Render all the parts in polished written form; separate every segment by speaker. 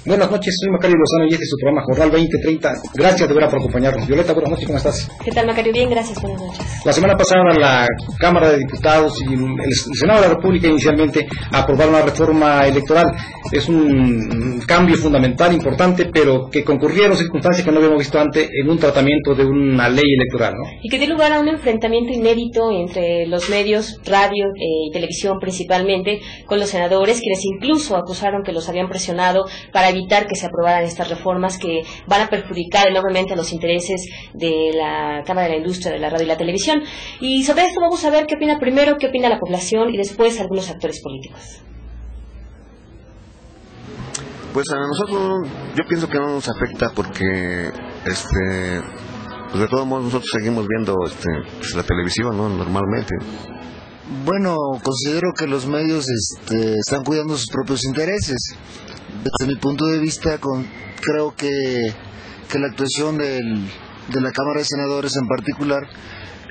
Speaker 1: Buenas noches, soy Macario Lozano y este es su programa Jornal 2030. Gracias de verdad por acompañarnos. Violeta, buenas noches, ¿cómo estás?
Speaker 2: ¿Qué tal, Macario? Bien, gracias, buenas noches.
Speaker 1: La semana pasada la Cámara de Diputados y el Senado de la República inicialmente aprobaron la reforma electoral. Es un cambio fundamental, importante, pero que concurrieron circunstancias que no habíamos visto antes en un tratamiento de una ley electoral, ¿no?
Speaker 2: Y que dio lugar a un enfrentamiento inédito entre los medios, radio y televisión principalmente, con los senadores, quienes incluso acusaron que los habían presionado para evitar que se aprobaran estas reformas que van a perjudicar enormemente a los intereses de la Cámara de la Industria de la Radio y la Televisión. Y sobre esto vamos a ver qué opina primero, qué opina la población y después algunos actores políticos.
Speaker 3: Pues a nosotros, yo pienso que no nos afecta porque, pues de todos modos nosotros seguimos viendo pues la televisión, ¿no? Normalmente.
Speaker 4: Bueno, considero que los medios están cuidando sus propios intereses. Desde mi punto de vista, creo que la actuación de la Cámara de Senadores en particular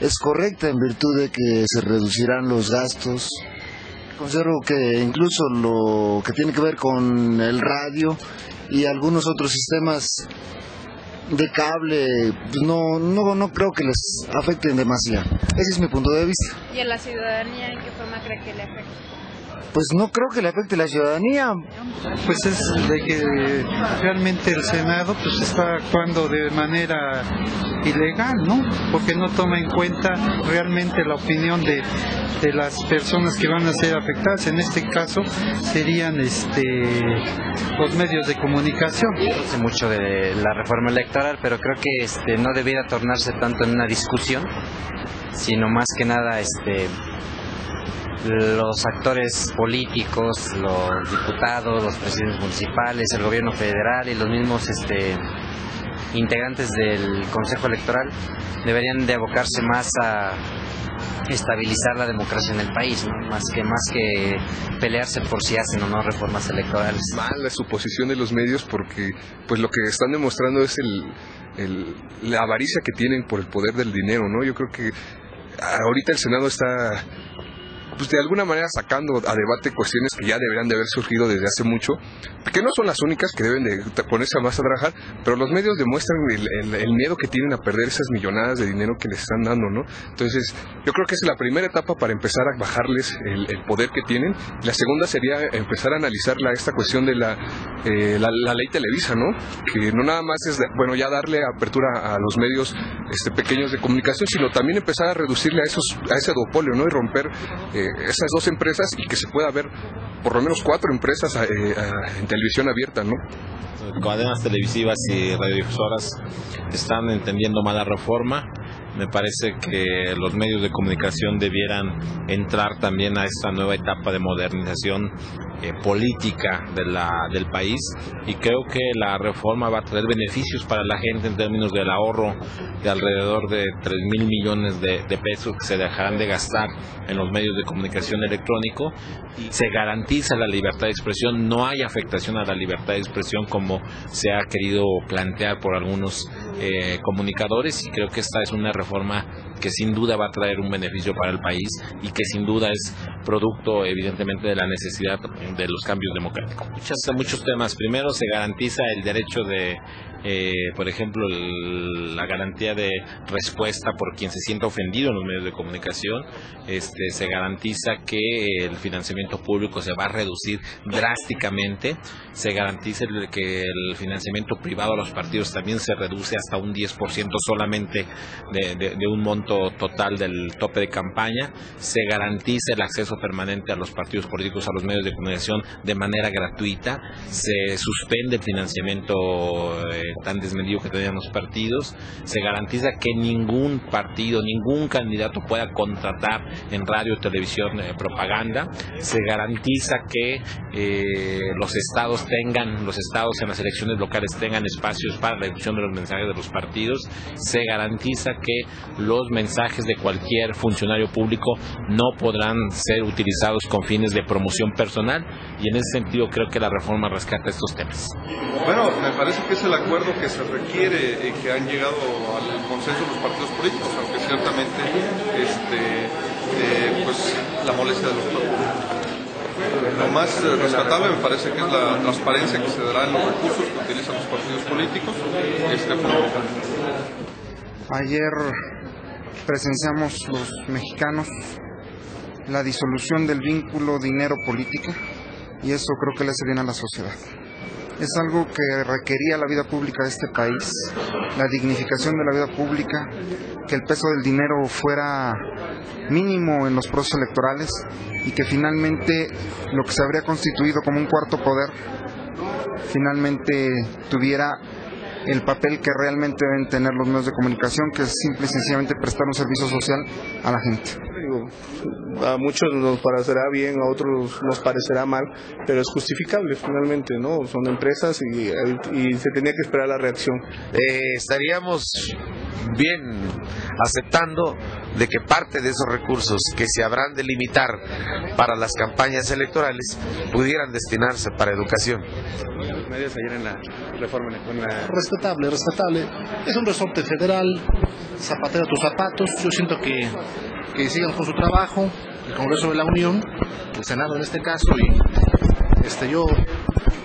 Speaker 4: es correcta en virtud de que se reducirán los gastos. Considero que incluso lo que tiene que ver con el radio y algunos otros sistemas de cable, no creo que les afecten demasiado. Ese es mi punto de vista.
Speaker 5: ¿Y a la ciudadanía en qué forma cree que le afecta?
Speaker 4: Pues no creo que le afecte a la ciudadanía.
Speaker 6: Pues es de que realmente el Senado pues está actuando de manera ilegal, ¿no? Porque no toma en cuenta realmente la opinión de las personas que van a ser afectadas. En este caso serían los medios de comunicación.
Speaker 7: No sé mucho de la reforma electoral, pero creo que no debiera tornarse tanto en una discusión, sino más que nada los actores políticos, los diputados, los presidentes municipales, el gobierno federal y los mismos integrantes del Consejo Electoral deberían de abocarse más a estabilizar la democracia en el país, ¿no? más que pelearse por si hacen o no reformas electorales.
Speaker 8: Mal la suposición de los medios porque pues lo que están demostrando es la avaricia que tienen por el poder del dinero, ¿no? Yo creo que ahorita el Senado está pues de alguna manera sacando a debate cuestiones que ya deberían de haber surgido desde hace mucho, que no son las únicas que deben de ponerse más a trabajar, pero los medios demuestran el miedo que tienen a perder esas millonadas de dinero que les están dando, ¿no? Entonces, yo creo que es la primera etapa para empezar a bajarles el poder que tienen. La segunda sería empezar a analizar esta cuestión de la ley Televisa, ¿no? Que no nada más es, ya darle apertura a los medios pequeños de comunicación, sino también empezar a reducirle a ese duopolio, ¿no? Y romper esas dos empresas y que se pueda ver por lo menos 4 empresas en televisión abierta, ¿no?
Speaker 9: Cadenas televisivas y radiodifusoras están entendiendo mal la reforma. Me parece que los medios de comunicación debieran entrar también a esta nueva etapa de modernización política del país, y creo que la reforma va a traer beneficios para la gente en términos del ahorro de alrededor de 3,000 millones de pesos que se dejarán de gastar en los medios de comunicación electrónico, y se garantiza la libertad de expresión. No hay afectación a la libertad de expresión como se ha querido plantear por algunos comunicadores, y creo que esta es una reforma que sin duda va a traer un beneficio para el país y que sin duda es producto evidentemente de la necesidad de los cambios democráticos. Muchos temas. Primero, se garantiza el derecho de por ejemplo, la garantía de respuesta por quien se sienta ofendido en los medios de comunicación. Se garantiza que el financiamiento público se va a reducir drásticamente. Se garantiza que el financiamiento privado a los partidos también se reduce hasta un 10% solamente de un monto total del tope de campaña. Se garantiza el acceso permanente a los partidos políticos, a los medios de comunicación de manera gratuita. Se suspende el financiamiento tan desmedido que tenían los partidos. Se garantiza que ningún partido, ningún candidato pueda contratar en radio o televisión propaganda. Se garantiza que los estados en las elecciones locales tengan espacios para la difusión de los mensajes de los partidos. Se garantiza que los mensajes de cualquier funcionario público no podrán ser utilizados con fines de promoción personal, y en ese sentido creo que la reforma rescata estos temas.
Speaker 10: Bueno, me parece que es el acuerdo que se requiere y que han llegado al consenso los partidos políticos, aunque ciertamente pues la molestia de los Lo más rescatable me parece que es la transparencia que se dará en los recursos que utilizan los partidos políticos.
Speaker 11: Ayer presenciamos los mexicanos la disolución del vínculo dinero-política, y eso creo que le hace bien a la sociedad. Es algo que requería la vida pública de este país, la dignificación de la vida pública, que el peso del dinero fuera mínimo en los procesos electorales y que finalmente lo que se habría constituido como un cuarto poder finalmente tuviera el papel que realmente deben tener los medios de comunicación, que es simple y sencillamente prestar un servicio social a la gente.
Speaker 12: A muchos nos parecerá bien, a otros nos parecerá mal, pero es justificable finalmente, ¿no? Son empresas y se tenía que esperar la reacción.
Speaker 13: Estaríamos bien aceptando de que parte de esos recursos que se habrán de limitar para las campañas electorales pudieran destinarse para educación.
Speaker 12: Los medios ayer en la reforma
Speaker 14: Respetable. Es un resorte federal, zapatero a tus zapatos. Yo siento que sigan con su trabajo, el Congreso de la Unión, el Senado en este caso, y yo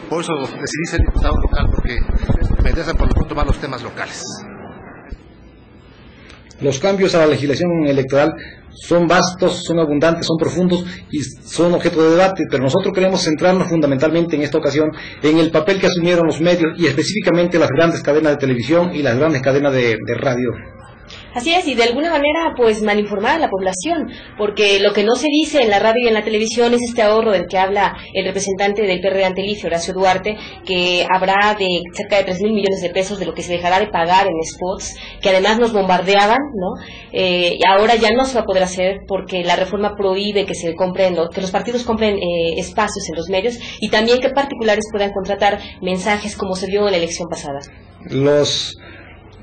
Speaker 14: por eso decidí ser diputado local, porque me interesan por lo pronto más los temas locales.
Speaker 1: Los cambios a la legislación electoral son vastos, son abundantes, son profundos y son objeto de debate, pero nosotros queremos centrarnos fundamentalmente en esta ocasión en el papel que asumieron los medios y específicamente las grandes cadenas de televisión y las grandes cadenas de radio.
Speaker 2: Así es, y de alguna manera pues malinformar a la población, porque lo que no se dice en la radio y en la televisión es este ahorro del que habla el representante del PRD ante el IFE, Horacio Duarte, que habrá de cerca de 3,000 millones de pesos de lo que se dejará de pagar en spots, que además nos bombardeaban, ¿no? Y ahora ya no se va a poder hacer porque la reforma prohíbe que se compren, que los partidos compren espacios en los medios y también que particulares puedan contratar mensajes como se vio en la elección pasada.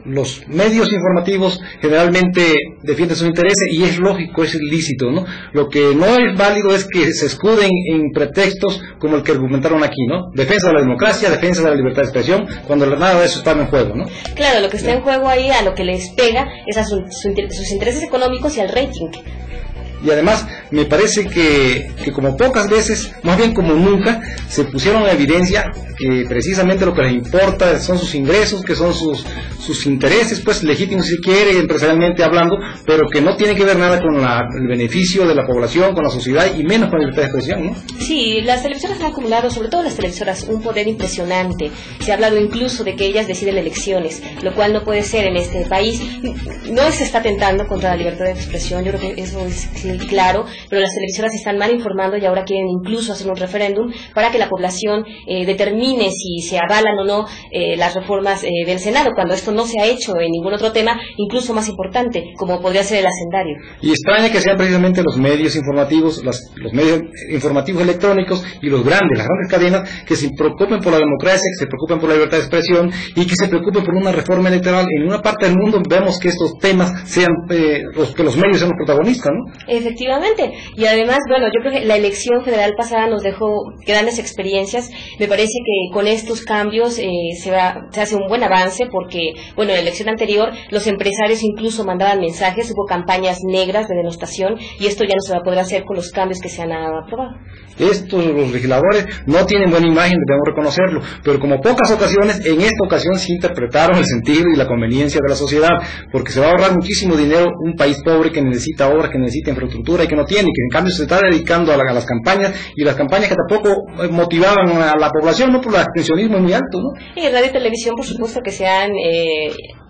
Speaker 1: Los medios informativos generalmente defienden sus intereses y es lógico, es ilícito, ¿no? Lo que no es válido es que se escuden en pretextos como el que argumentaron aquí, ¿no? Defensa de la democracia, defensa de la libertad de expresión, cuando nada de eso está en juego, ¿no?
Speaker 2: Claro, lo que está en juego ahí, a lo que les pega es a sus intereses económicos y al rating.
Speaker 1: Y además me parece que como pocas veces, más bien como nunca, se pusieron en evidencia que precisamente lo que les importa son sus ingresos, que son sus intereses, pues legítimos si quiere, empresarialmente hablando, pero que no tiene que ver nada con el beneficio de la población, con la sociedad y menos con la libertad de expresión, ¿no?
Speaker 2: Sí, las televisoras han acumulado, sobre todo las televisoras, un poder impresionante. Se ha hablado incluso de que ellas deciden elecciones, lo cual no puede ser en este país. No se está atentando contra la libertad de expresión, yo creo que eso es claro, pero las televisoras están mal informando y ahora quieren incluso hacer un referéndum para que la población determine si se avalan o no las reformas del Senado, cuando esto no se ha hecho en ningún otro tema, incluso más importante, como podría ser el hacendario.
Speaker 1: Y extraña que sean precisamente los medios informativos, los medios informativos electrónicos y las grandes cadenas que se preocupen por la democracia, que se preocupen por la libertad de expresión y que se preocupen por una reforma electoral. En una parte del mundo vemos que estos temas sean que los medios sean los protagonistas, ¿no?
Speaker 2: Efectivamente, y además, bueno, yo creo que la elección federal pasada nos dejó grandes experiencias. Me parece que con estos cambios se hace un buen avance porque, bueno, en la elección anterior los empresarios incluso mandaban mensajes, hubo campañas negras de denostación y esto ya no se va a poder hacer con los cambios que se han aprobado.
Speaker 1: Los legisladores no tienen buena imagen, debemos reconocerlo, pero como pocas ocasiones, en esta ocasión sí interpretaron el sentido y la conveniencia de la sociedad, porque se va a ahorrar muchísimo dinero un país pobre que necesita obras, que necesita infraestructura y que no tiene, y que en cambio se está dedicando a las campañas, y las campañas que tampoco motivaban a la población, ¿no? Por el abstencionismo muy alto, ¿no?
Speaker 2: Y radio y televisión, por supuesto, que se han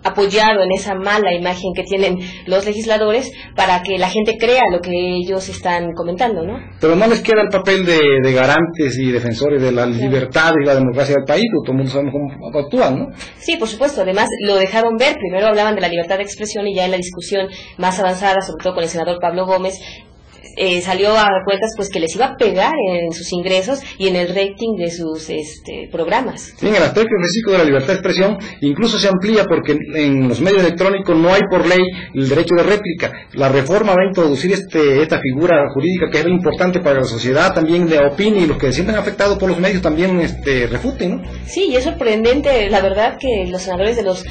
Speaker 2: apoyado en esa mala imagen que tienen los legisladores para que la gente crea lo que ellos están comentando, ¿no?
Speaker 1: Pero no les queda el papel de garantes y defensores de la libertad y la democracia del país, porque todo el mundo sabe cómo actúan, ¿no?
Speaker 2: Sí, por supuesto, además lo dejaron ver, primero hablaban de la libertad de expresión y ya en la discusión más avanzada, sobre todo con el senador Pablo Gómez, salió a dar cuentas pues que les iba a pegar en sus ingresos y en el rating de sus programas.
Speaker 1: Sí, en el aspecto físico de la libertad de expresión incluso se amplía porque en los medios electrónicos no hay por ley el derecho de réplica. La reforma va a introducir esta figura jurídica que es muy importante para la sociedad, también de opine y los que se sientan afectados por los medios también refuten, ¿no?
Speaker 2: Sí, y es sorprendente, la verdad, que los senadores de los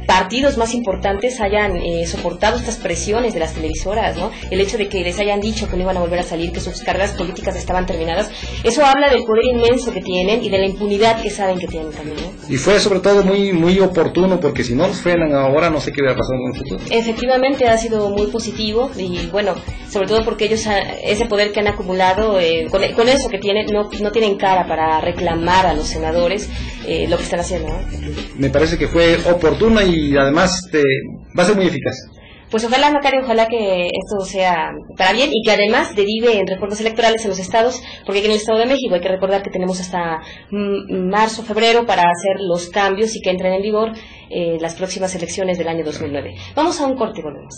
Speaker 2: partidos más importantes hayan soportado estas presiones de las televisoras, ¿no? El hecho de que les hayan dicho que no iban a volver a salir, que sus carreras políticas estaban terminadas, eso habla del poder inmenso que tienen y de la impunidad que saben que tienen también, ¿no?
Speaker 1: Y fue sobre todo muy oportuno, porque si no los frenan ahora, no sé qué hubiera pasado en el futuro.
Speaker 2: Efectivamente ha sido muy positivo y bueno, sobre todo porque ellos ese poder que han acumulado con eso que tienen, no tienen cara para reclamar a los senadores lo que están haciendo, ¿no?
Speaker 1: Me parece que fue oportuna y además va a ser muy eficaz.
Speaker 2: Pues ojalá, Macario, ojalá que esto sea para bien y que además derive en reformas electorales en los estados, porque aquí en el Estado de México hay que recordar que tenemos hasta marzo, febrero para hacer los cambios y que entren en vigor las próximas elecciones del año 2009. Vamos a un corte y volvemos.